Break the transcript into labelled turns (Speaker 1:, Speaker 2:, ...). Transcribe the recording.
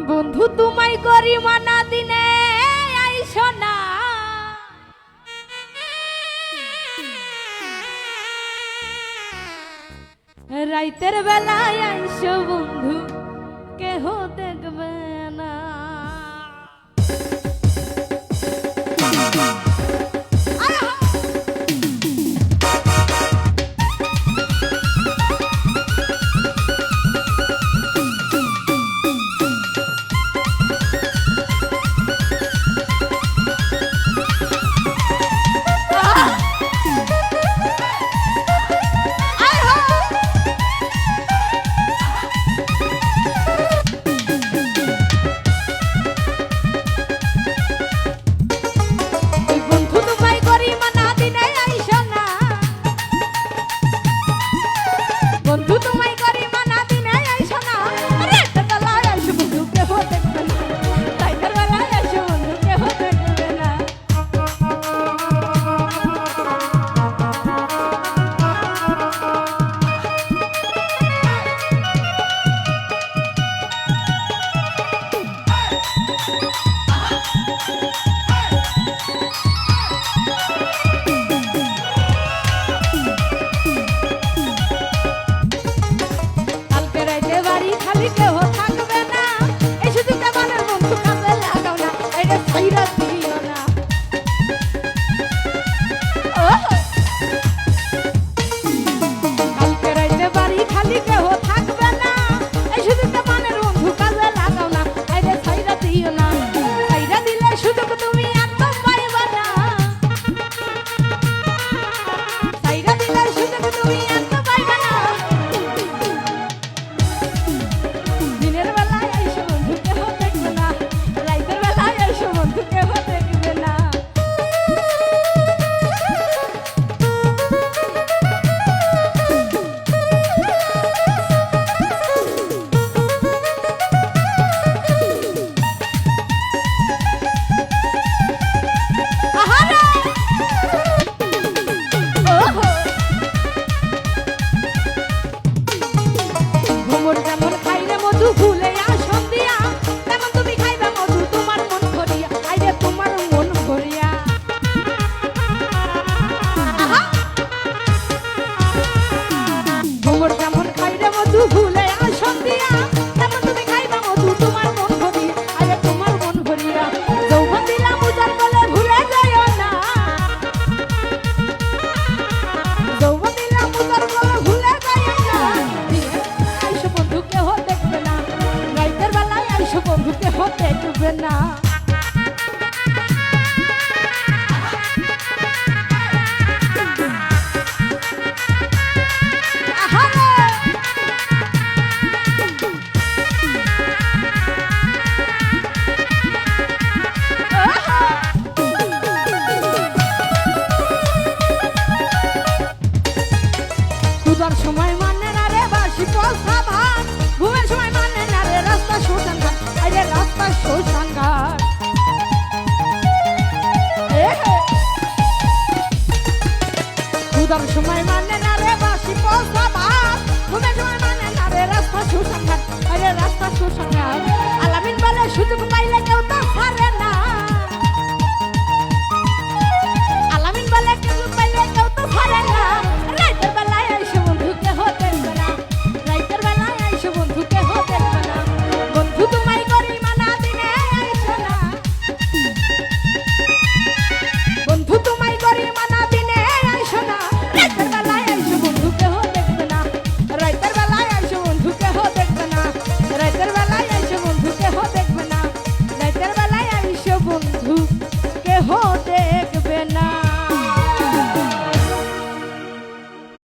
Speaker 1: বন্ধু তোমায় করি মানা দিনে আইসো না, রাইতের বেলায় আইসো বন্ধু কেহ দেখবে না। সময় মানে না রে বাসি পয়সা ভাত, ঘুমের সময় মানে না রে রাস্তা শ্মশান ঘাট, আরে রাস্তা শ্মশান ঘাট। ক্ষুধার সময় মানে না রে বাসি পয়সা ভাত, ঘুমের সময় মানে না রে রাস্তা শ্মশান ঘাট, আরে রাস্তা শ্মশান ঘাট। আলামিন বলে সুযোগ পাইলে